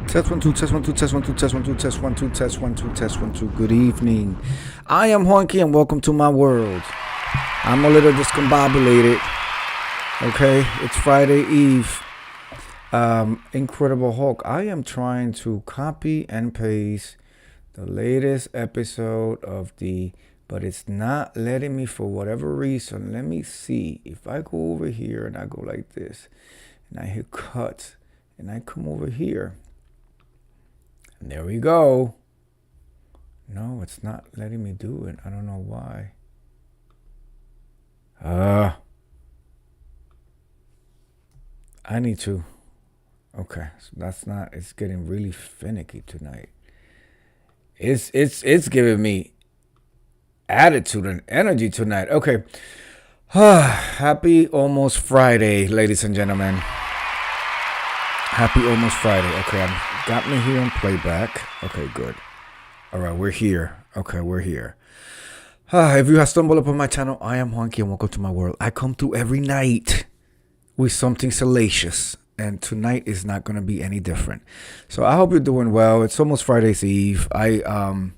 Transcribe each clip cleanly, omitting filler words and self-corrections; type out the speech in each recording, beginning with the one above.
Test one, two, test one, two, test one, two, test one, two, test one, two, test one, two, test one, two. Good evening. I am Juanqui and welcome to my world. I'm a little discombobulated. Okay, it's Friday Eve. Incredible Hulk. I am trying to copy and paste the latest episode of but it's not letting me for whatever reason. Let me see. If I go over here and I go like this and I hit cut and I come over here. And there we go. No, it's not letting me do it. I don't know why. I need to. Okay, so that's not. It's getting really finicky tonight. It's giving me attitude and energy tonight. Okay. Happy almost Friday, ladies and gentlemen. Happy almost Friday. Okay, got me here on playback. Okay, good. All right, we're here. Okay, we're here. If you have stumbled upon my channel, I am Juanqui and welcome to my world. I come through every night with something salacious, and tonight is not going to be any different. So I hope you're doing well. It's almost Friday's Eve. I'm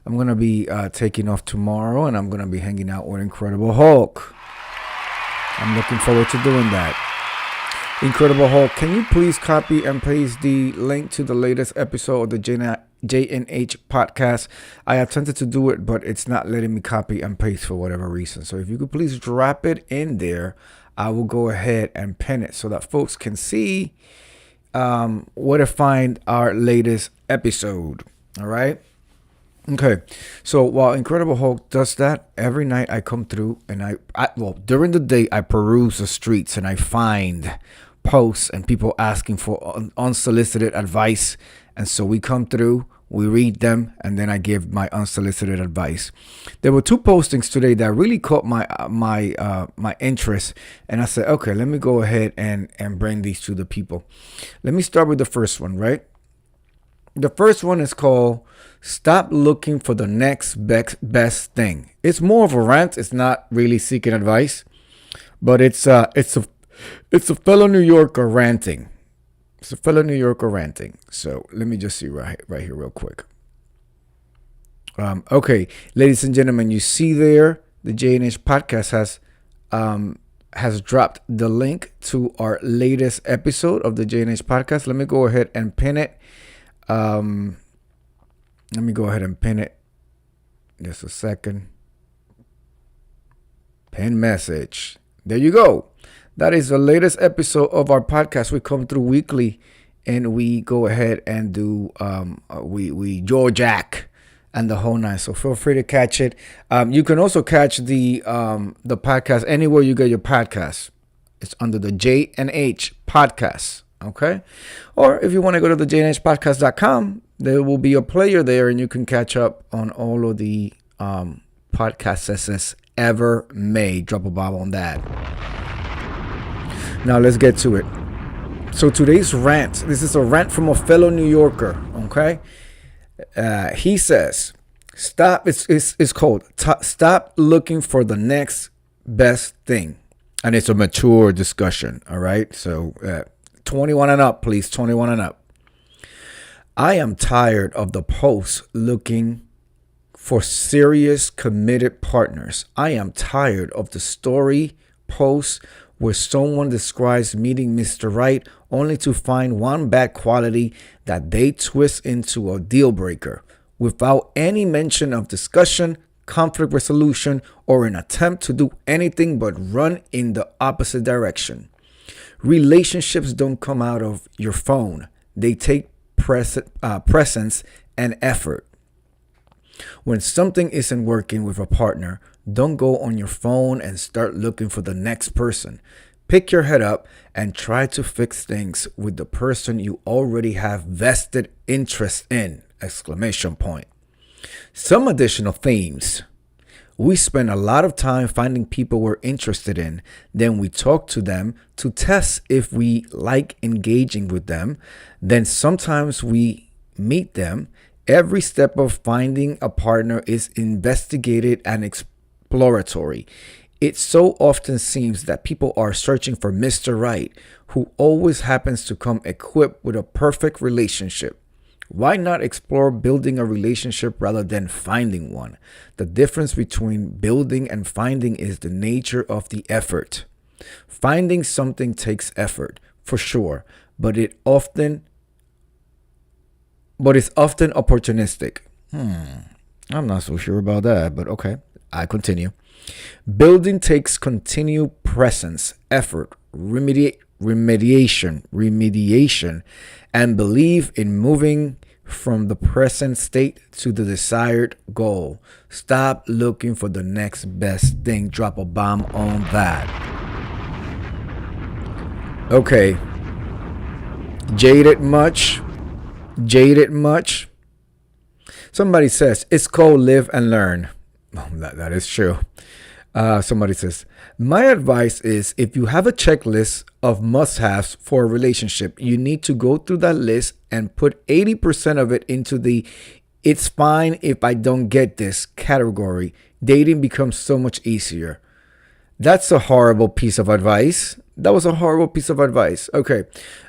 going to be taking off tomorrow, and I'm going to be hanging out with Incredible Hulk. I'm looking forward to doing that. Incredible Hulk, can you please copy and paste the link to the latest episode of the JNH podcast? I attempted to do it, but it's not letting me copy and paste for whatever reason. So if you could please drop it in there, I will go ahead and pin it so that folks can see where to find our latest episode. All right. Okay. So while Incredible Hulk does that, every night I come through and during the day, I peruse the streets and I find posts and people asking for unsolicited advice. And so we come through, we read them, and then I give my unsolicited advice. There were two postings today that really caught my interest, and I said, okay, let me go ahead and bring these to the people. Let me start with the first one, right? The first one is called "Stop Looking for the Next Best Thing." It's more of a rant. It's not really seeking advice, but it's a fellow New Yorker ranting. It's a fellow New Yorker ranting. So let me just see right here real quick. Okay, ladies and gentlemen, you see there the JNH podcast has dropped the link to our latest episode of the JNH podcast. Let me go ahead and pin it. Just a second. Pin message. There you go. That is the latest episode of our podcast. We come through weekly and we go ahead and do we George Jack and the whole nine. So feel free to catch it. You can also catch the podcast anywhere you get your podcasts. It's under the JNH podcast. Okay. Or if you want to go to the JNHpodcast.com, there will be a player there and you can catch up on all of the podcasts ever made. Drop a bomb on that. Now let's get to it. So today's rant, this is a rant from a fellow New Yorker, okay? He says, it's called Stop Looking for the Next Best Thing. And it's a mature discussion, all right? So 21 and up, please, 21 and up. I am tired of the posts looking for serious, committed partners. I am tired of the story posts where someone describes meeting Mr. Right only to find one bad quality that they twist into a deal breaker without any mention of discussion, conflict resolution, or an attempt to do anything but run in the opposite direction. Relationships don't come out of your phone. They take presence and effort. When something isn't working with a partner, don't go on your phone and start looking for the next person. Pick your head up and try to fix things with the person you already have vested interest in! Exclamation point. Some additional themes. We spend a lot of time finding people we're interested in. Then we talk to them to test if we like engaging with them. Then sometimes we meet them. Every step of finding a partner is investigated and exploratory. It so often seems that people are searching for Mr. Right, who always happens to come equipped with a perfect relationship. Why not explore building a relationship rather than finding one? The difference between building and finding is the nature of the effort. Finding something takes effort, for sure, but it often but it's often opportunistic. I'm not so sure about that, but okay. I continue. Building takes continued presence, effort, remediation, and belief in moving from the present state to the desired goal. Stop looking for the next best thing. Drop a bomb on that. Okay. Jaded much? Jaded much? Somebody says it's called live and learn. That is true. Somebody says, my advice is if you have a checklist of must haves for a relationship, you need to go through that list and put 80% of it into the it's fine if I don't get this category. Dating becomes so much easier. That's a horrible piece of advice. That was a horrible piece of advice. Okay.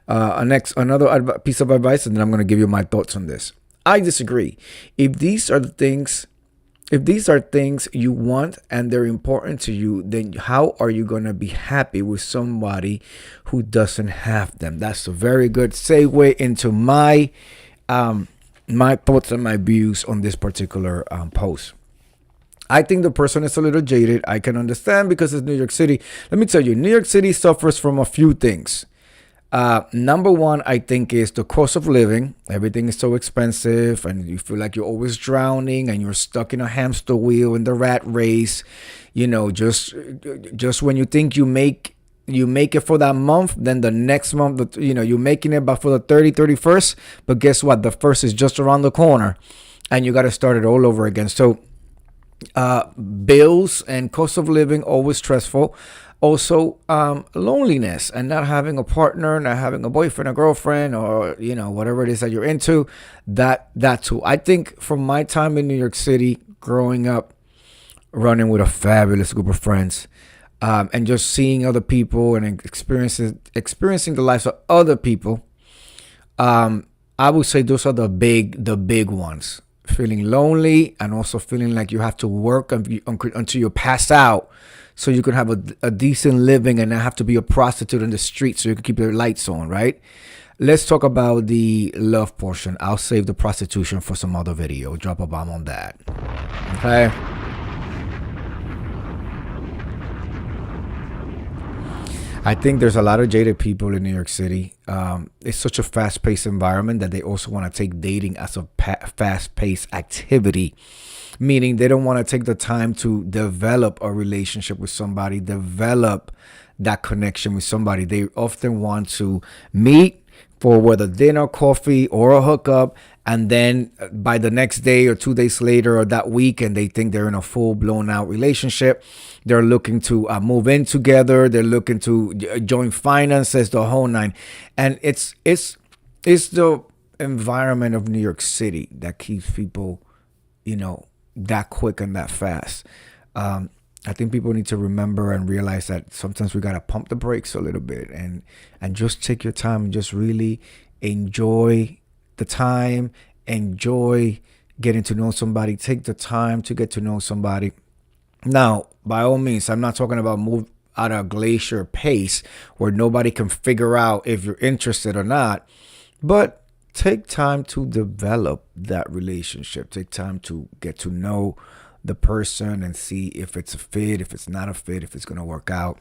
Another piece of advice, and then I'm going to give you my thoughts on this. I disagree. If these are things you want and they're important to you, then how are you going to be happy with somebody who doesn't have them? That's a very good segue into my thoughts and my views on this particular post. I think the person is a little jaded. I can understand because it's New York City. Let me tell you, New York City suffers from a few things. Number one, I think, is the cost of living. Everything is so expensive and you feel like you're always drowning and you're stuck in a hamster wheel in the rat race. You know, just when you think you make it for that month, then the next month, you're making it but for the 31st. But guess what? The first is just around the corner and you got to start it all over again. So bills and cost of living, always stressful. Also, loneliness and not having a partner, not having a boyfriend, a girlfriend, or whatever it is that you're into. That too. I think from my time in New York City, growing up, running with a fabulous group of friends, and just seeing other people and experiencing the lives of other people, I would say those are the big ones. Feeling lonely and also feeling like you have to work until you pass out so you can have a decent living and not have to be a prostitute in the street so you can keep your lights on, right? Let's talk about the love portion. I'll save the prostitution for some other video. Drop a bomb on that. Okay. I think there's a lot of jaded people in New York City. It's such a fast-paced environment that they also want to take dating as a fast-paced activity, meaning they don't want to take the time to develop a relationship with somebody, develop that connection with somebody. They often want to meet for whether dinner, coffee, or a hookup, and then by the next day or 2 days later or that weekend, they think they're in a full blown out relationship. They're looking to move in together. They're looking to join finances, the whole nine. And it's the environment of New York City that keeps people, that quick and that fast. I think people need to remember and realize that sometimes we got to pump the brakes a little bit and just take your time and just really enjoy the time, enjoy getting to know somebody, take the time to get to know somebody. Now, by all means, I'm not talking about move at a glacier pace where nobody can figure out if you're interested or not, but take time to develop that relationship. Take time to get to know the person and see if it's a fit, if it's not a fit, if it's going to work out.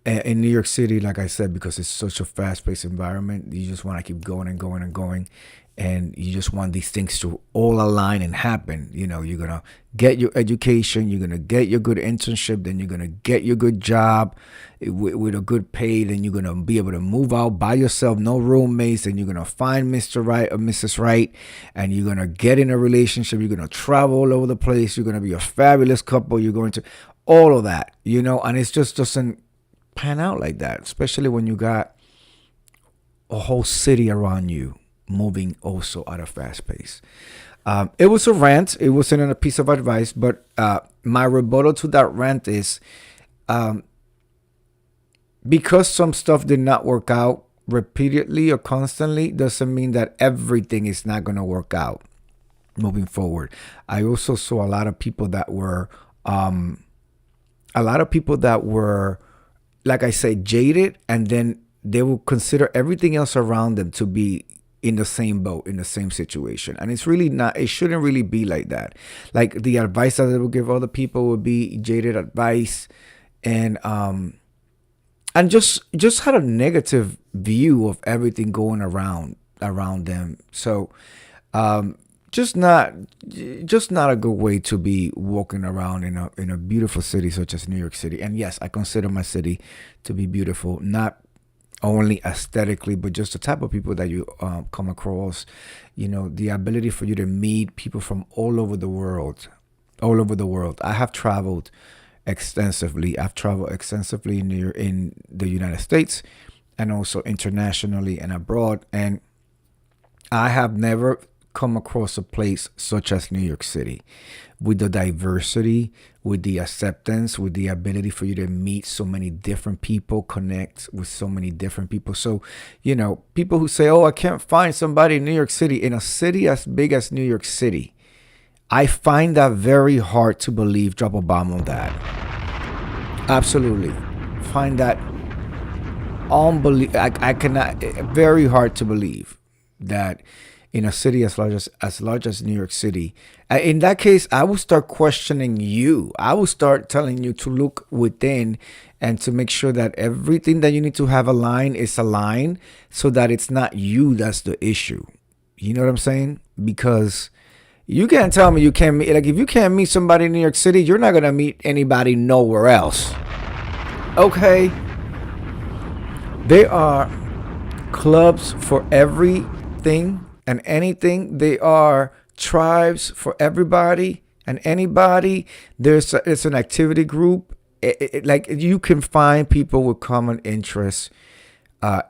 In New York City, like I said, because it's such a fast-paced environment, you just want to keep going and going and going. And you just want these things to all align and happen. You're going to get your education. You're going to get your good internship. Then you're going to get your good job with a good pay. Then you're going to be able to move out by yourself, no roommates. And you're going to find Mr. Right or Mrs. Right. And you're going to get in a relationship. You're going to travel all over the place. You're going to be a fabulous couple. You're going to all of that, and it just doesn't pan out like that, especially when you got a whole city around you moving also at a fast pace. It was a rant. It wasn't a piece of advice, but my rebuttal to that rant is because some stuff did not work out repeatedly or constantly doesn't mean that everything is not going to work out moving forward. I also saw a lot of people that were like I said, jaded, and then they will consider everything else around them to be in the same boat, in the same situation. And it's really not, it shouldn't really be like that. Like the advice that they will give other people would be jaded advice, and just had a negative view of everything going around them. So just not a good way to be walking around in a beautiful city such as New York City. And yes, I consider my city to be beautiful, not only aesthetically, but just the type of people that you come across. The ability for you to meet people from all over the world. I have traveled extensively. I've traveled extensively in the United States, and also internationally and abroad. And I have never come across a place such as New York City, with the diversity, with the acceptance, with the ability for you to meet so many different people, connect with so many different people. So, people who say, oh, I can't find somebody in New York City, in a city as big as New York City, I find that very hard to believe. Drop a bomb on that. Absolutely. Find that unbelievable. I cannot, very hard to believe that in a city as large as New York City. In that case, I will start questioning you. I will start telling you to look within and to make sure that everything that you need to have aligned is aligned, so that it's not you that's the issue. You know what I'm saying? Because you can't tell me you can't meet, like, if you can't meet somebody in New York City, you're not going to meet anybody nowhere else. Okay? There are clubs for everything and anything. They are tribes for everybody and anybody. It's an activity group. Like, you can find people with common interests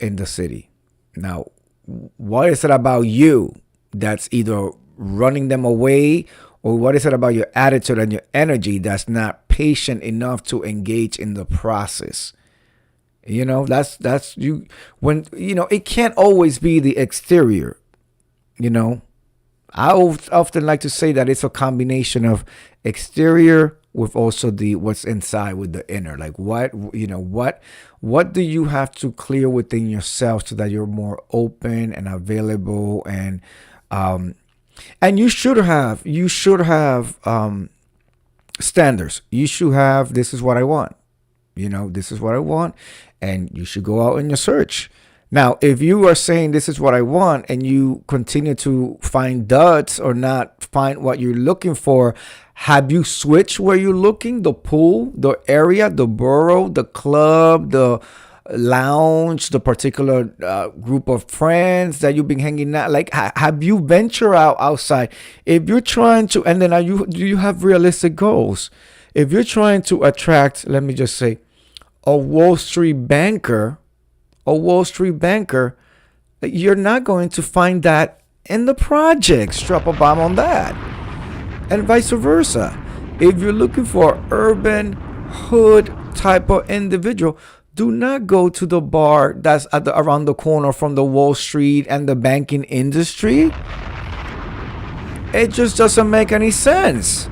in the city. Now, what is it about you that's either running them away, or what is it about your attitude and your energy that's not patient enough to engage in the process? That's you. When it can't always be the exterior. I often like to say that it's a combination of exterior with also the what's inside, with the inner. Like, what do you have to clear within yourself so that you're more open and available, and you should have standards. You should have, this is what I want. This is what I want, and you should go out in your search. Now, if you are saying this is what I want, and you continue to find duds or not find what you're looking for, have you switched where you're looking? The pool, the area, the borough, the club, the lounge, the particular group of friends that you've been hanging out? Like, have you ventured outside? If you're trying to, and then do you have realistic goals? If you're trying to attract, let me just say, a Wall Street banker, you're not going to find that in the projects. Drop a bomb on that. And vice versa. If you're looking for urban hood type of individual, do not go to the bar that's around the corner from the Wall Street and the banking industry. It just doesn't make any sense.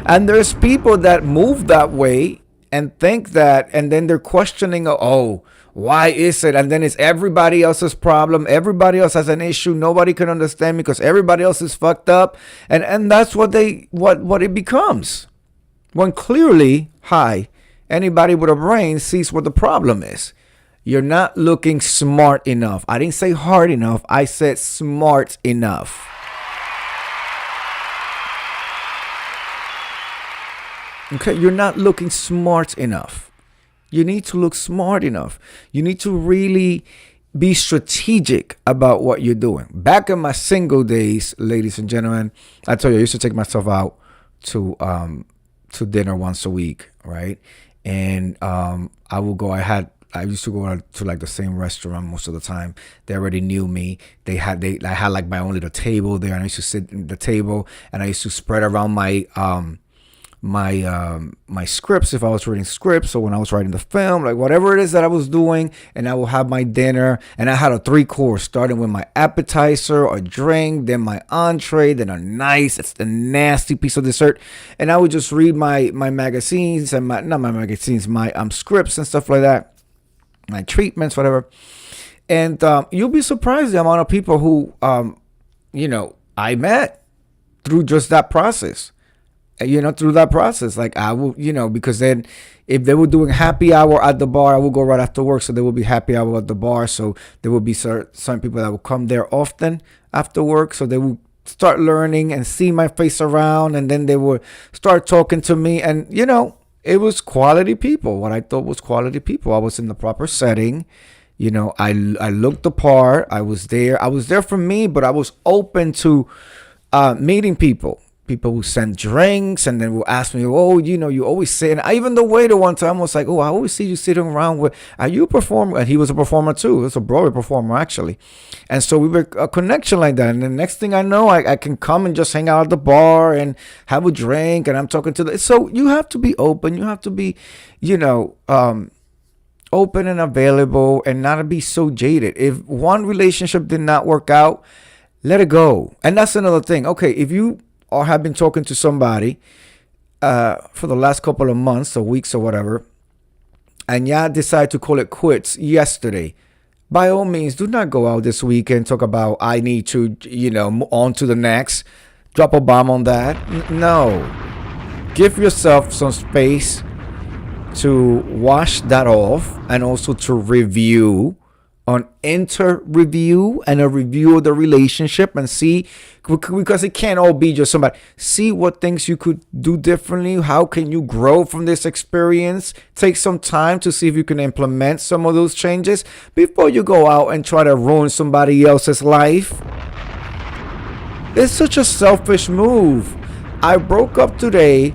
And there's people that move that way and think that, and then they're questioning, oh, why is it? And then it's everybody else's problem. Everybody else has an issue. Nobody can understand me because everybody else is fucked up. And that's what it becomes. When clearly, anybody with a brain sees what the problem is. You're not looking smart enough. I didn't say hard enough. I said smart enough. Okay, you're not looking smart enough. You need to look smart enough. You need to really be strategic about what you're doing. Back in my single days, ladies and gentlemen, I tell you, I used to take myself out to dinner once a week, right? And I had I used to go out to like the same restaurant most of the time. They already knew me. I had like my own little table there, and I used to sit at the table, and I used to spread around my scripts if I was reading scripts, or when I was writing the film, like whatever it is that I was doing, and I will have my dinner. And I had a 3-course, starting with my appetizer, a drink, then my entree, then it's a nasty piece of dessert. And I would just read my magazines and my scripts and stuff like that, my treatments, whatever. And you'll be surprised the amount of people who I met through just that process. Through that process, like I will, because then if they were doing happy hour at the bar, I will go right after work. So there will be happy hour at the bar. So there will be some people that will come there often after work. So they will start learning and see my face around. And then they will start talking to me. And, it was quality people. What I thought was quality people. I was in the proper setting. I looked the part. I was there. I was there for me, but I was open to meeting people. People who send drinks and then will ask me, oh, you always say, and even the waiter one time was like, oh, I always see you sitting around with, are you a performer? And he was a performer too. He was a Broadway performer actually. And so we were a connection like that. And the next thing I know, I can come and just hang out at the bar and have a drink, and I'm talking to so you have to be open. You have to be, open and available, and not be so jaded. If one relationship did not work out, let it go. And that's another thing. Okay, if you or have been talking to somebody for the last couple of months or weeks or whatever, and y'all decide to call it quits yesterday, by all means, do not go out this weekend, talk about, I need to, on to the next, drop a bomb on that. No. Give yourself some space to wash that off, and also to review, an inter-review and a review of the relationship, and see, because it can't all be just somebody. See what things you could do differently. How can you grow from this experience? Take some time to see if you can implement some of those changes before you go out and try to ruin somebody else's life. It's such a selfish move. I broke up today,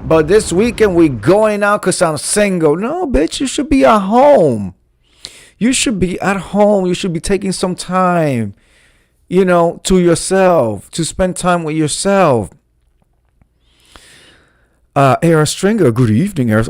but this weekend we going out because I'm single. No, bitch, you should be at home. You should be at home. You should be taking some time, to yourself, to spend time with yourself. Era Stringer, good evening, Era.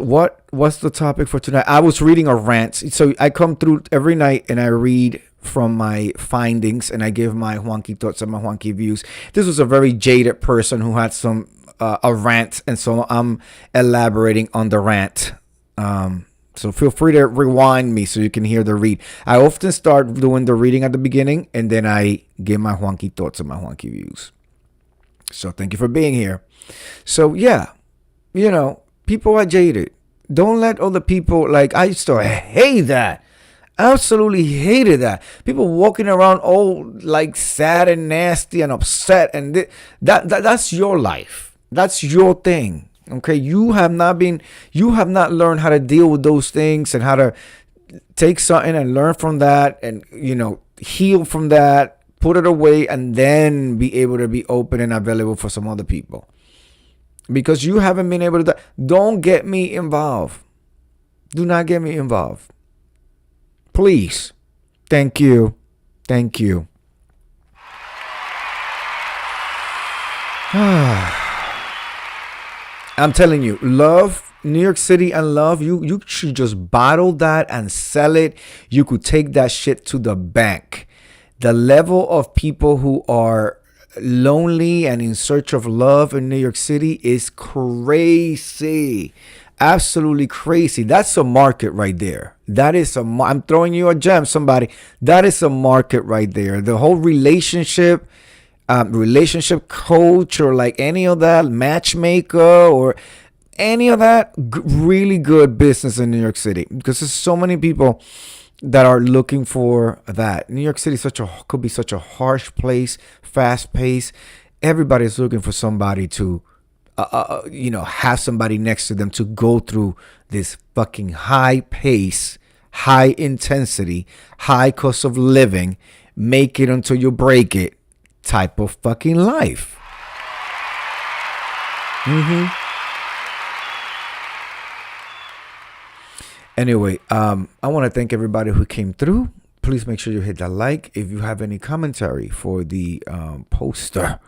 What's the topic for tonight? I was reading a rant. So I come through every night and I read from my findings, and I give my wonky thoughts and my wonky views. This was a very jaded person who had some a rant, and so I'm elaborating on the rant. So feel free to rewind me so you can hear the read. I often start doing the reading at the beginning, and then I give my wonky thoughts and my wonky views. So thank you for being here. So yeah, people are jaded. Don't let other people, like, I used to hate that. Absolutely hated that. People walking around all like sad and nasty and upset, and that's your life. That's your thing. Okay, you have not learned how to deal with those things, and how to take something and learn from that, and heal from that, put it away, and then be able to be open and available for some other people. Because you haven't been able to. Don't get me involved. Do not get me involved. Please. Thank you. Thank you. I'm telling you, love, New York City and love, you should just bottle that and sell it. You could take that shit to the bank. The level of people who are lonely and in search of love in New York City is crazy. Absolutely crazy. That's a market right there. That is I'm throwing you a gem, somebody. That is a market right there. The whole relationship coach, or like any of that, matchmaker, or any of that, really good business in New York City, because there's so many people that are looking for that. New York City could be such a harsh place, fast paced. Everybody's looking for somebody to have somebody next to them to go through this fucking high pace, high intensity, high cost of living, make it until you break it type of fucking life. Anyway, I want to thank everybody who came through. Please make sure you hit that like. If you have any commentary for the poster,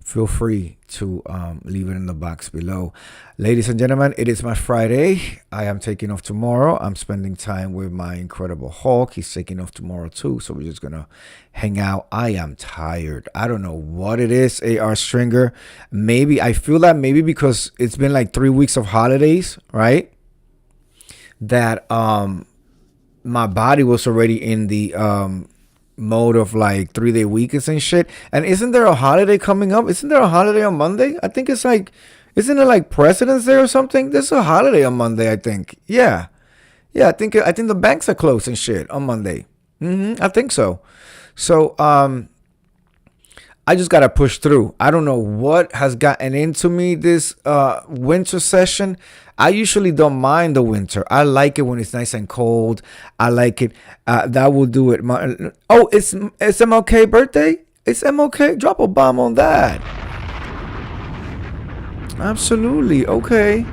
feel free to leave it in the box below. Ladies and gentlemen, it is my Friday. I am taking off tomorrow. I'm spending time with my Incredible Hulk. He's taking off tomorrow too, so we're just gonna hang out. I am tired. I don't know what it is, AR Stringer. Maybe I feel that maybe because it's been like 3 weeks of holidays, right? That my body was already in the mode of like 3-day weekends and shit. And isn't there a holiday coming up? Isn't there a holiday on Monday? I think it's like, isn't it like President's Day or something? There's a holiday on Monday, I think. Yeah, I think the banks are closed and shit on Monday. I think so. So I just gotta push through. I don't know what has gotten into me this winter session. I usually don't mind the winter. I like it when it's nice and cold. I like it. That will do it. Oh, it's MLK birthday? It's MLK? Drop a bomb on that. Absolutely. Okay.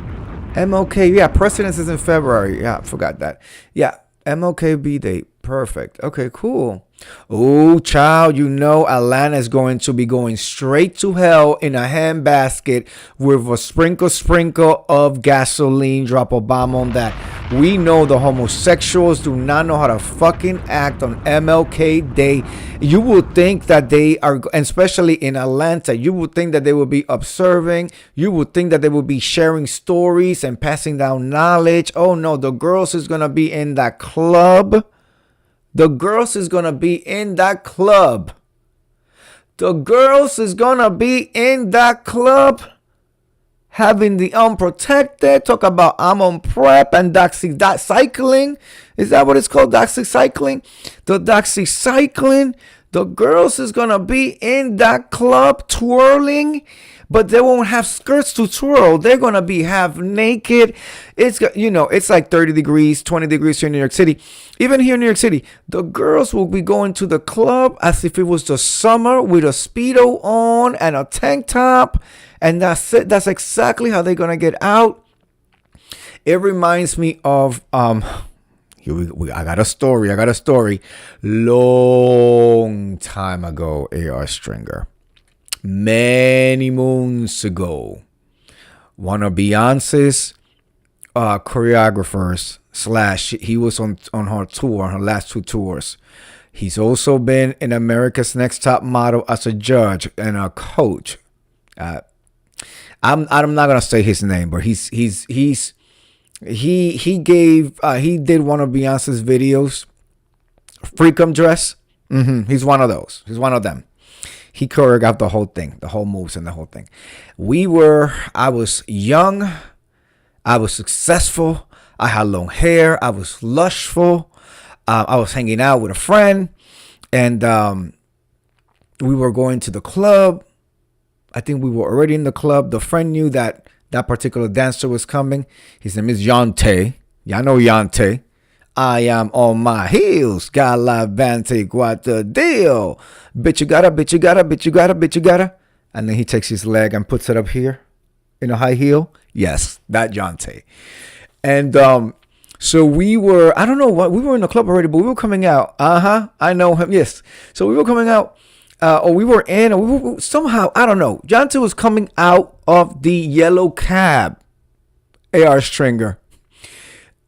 MLK. Yeah, Presidents is in February. Yeah, I forgot that. Yeah, MLK B-Day. Perfect. Okay, cool. Oh, child, you know Atlanta is going to be going straight to hell in a handbasket with a sprinkle of gasoline. Drop a bomb on that. We know the homosexuals do not know how to fucking act on MLK Day. You would think that they are, especially in Atlanta, you would think that they would be observing. You would think that they would be sharing stories and passing down knowledge. Oh, no, the girls is going to be in that club. The girls is going to be in that club. The girls is going to be in that club having the unprotected. Talk about I'm on prep and doxycycling. Is that what it's called? Doxycycling? The doxycycling. The girls is going to be in that club twirling. But they won't have skirts to twirl. They're going to be half naked. It's like 30 degrees, 20 degrees here in New York City. Even here in New York City, the girls will be going to the club as if it was the summer with a Speedo on and a tank top. And that's it. That's exactly how they're going to get out. It reminds me of, I got a story. Long time ago, AR Stringer. Many moons ago, one of Beyonce's choreographers / he was on her tour, on her last 2 tours. He's also been in America's Next Top Model as a judge and a coach. I'm not gonna say his name, but he did one of Beyonce's videos, Freakum Dress. He's one of those. He's one of them. He choreographed the whole thing, the whole moves and the whole thing. I was young. I was successful. I had long hair. I was lushful. I was hanging out with a friend. And we were going to the club. I think we were already in the club. The friend knew that particular dancer was coming. His name is Yante. Y'all know Yante. I am on my heels. Galavante, what the deal? Bitch, you gotta. And then he takes his leg and puts it up here in a high heel. Yes, that Jonte. And so we were, I don't know what, we were in the club already, but we were coming out. I know him. Yes. So we were coming out, or we were in, or we were, somehow, I don't know. Jonte was coming out of the yellow cab, AR Stringer.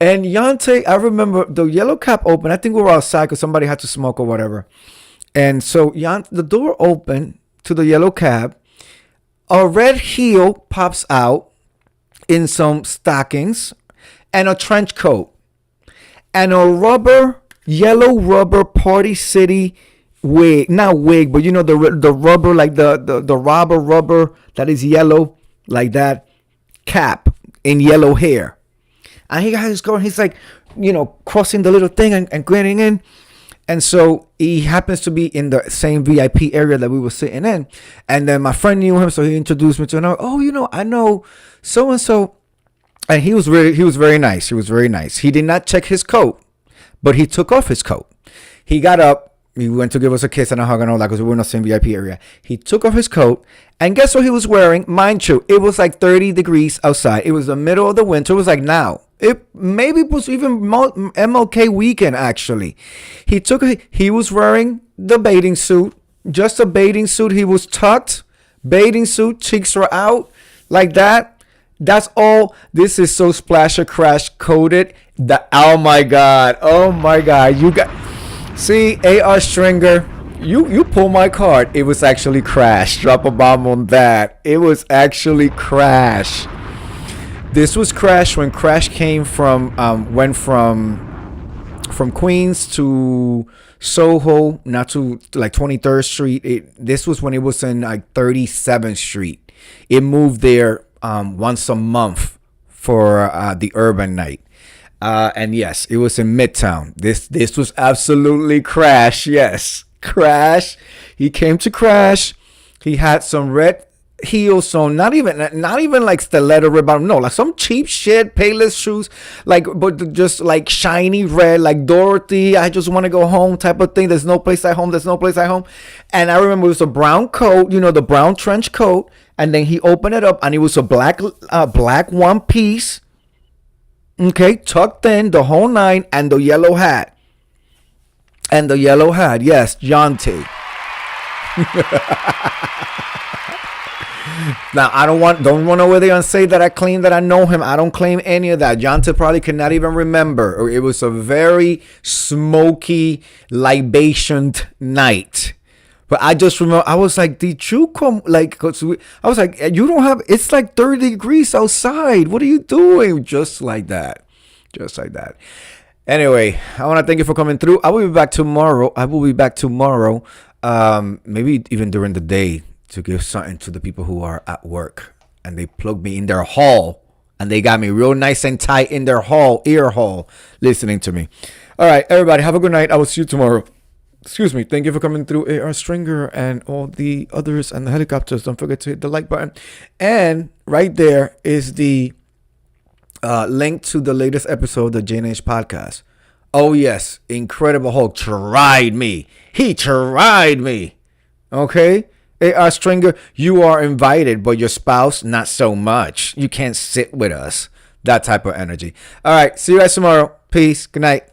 And Yante, I remember the yellow cap open. I think we were outside because somebody had to smoke or whatever. And so the door opened to the yellow cab. A red heel pops out in some stockings and a trench coat. And a yellow rubber Party City wig. Not wig, but you know the rubber, like the robber rubber that is yellow, like that cap in yellow hair. And he got his car, and he's like, crossing the little thing and getting in. And so he happens to be in the same VIP area that we were sitting in. And then my friend knew him, so he introduced me to him. I know so-and-so. And he was very nice. He was very nice. He did not check his coat, but he took off his coat. He got up. He went to give us a kiss and a hug and all that because we were in the same VIP area. He took off his coat, and guess what he was wearing? Mind you, it was like 30 degrees outside. It was the middle of the winter. It was like now. It maybe was even MLK weekend, actually. He was wearing the bathing suit, just a bathing suit. He was tucked, bathing suit, cheeks were out like that. That's all. This is so Splasher Crash coded. Oh my god. You got, see, AR Stringer. You pull my card. It was actually Crash. Drop a bomb on that. It was actually Crash. This was Crash when Crash came went from Queens to Soho, not to like 23rd Street. This was when it was in like 37th Street. It moved there once a month for the urban night. And yes, it was in Midtown. This was absolutely Crash. Yes, Crash. He came to Crash. He had some red heels, so not even like stiletto rebound, no, like some cheap shit Payless shoes, like, but just like shiny red, like Dorothy, I just want to go home type of thing. There's no place at home. And I remember it was a brown coat, the brown trench coat, and then he opened it up and it was a black one piece, okay, tucked in the whole nine, and the yellow hat, yes, John T. Now, don't want to over there and say that I claim that I know him. I don't claim any of that. Jonte probably could not even remember. It was a very smoky, libation night. But I just remember, I was like, did you come? Like, I was like, you don't have, it's like 30 degrees outside. What are you doing? Just like that. Anyway, I want to thank you for coming through. I will be back tomorrow. Maybe even during the day, to give something to the people who are at work and they plugged me in their hall and they got me real nice and tight in their ear hall, listening to me. All right, everybody, have a good night. I will see you tomorrow. Excuse me. Thank you for coming through, AR Stringer and all the others and the helicopters. Don't forget to hit the like button. And right there is the link to the latest episode of the J&H podcast. Oh, yes. Incredible Hulk tried me. He tried me. Okay? AR Stringer, you are invited, but your spouse, not so much. You can't sit with us. That type of energy. All right. See you guys tomorrow. Peace. Good night.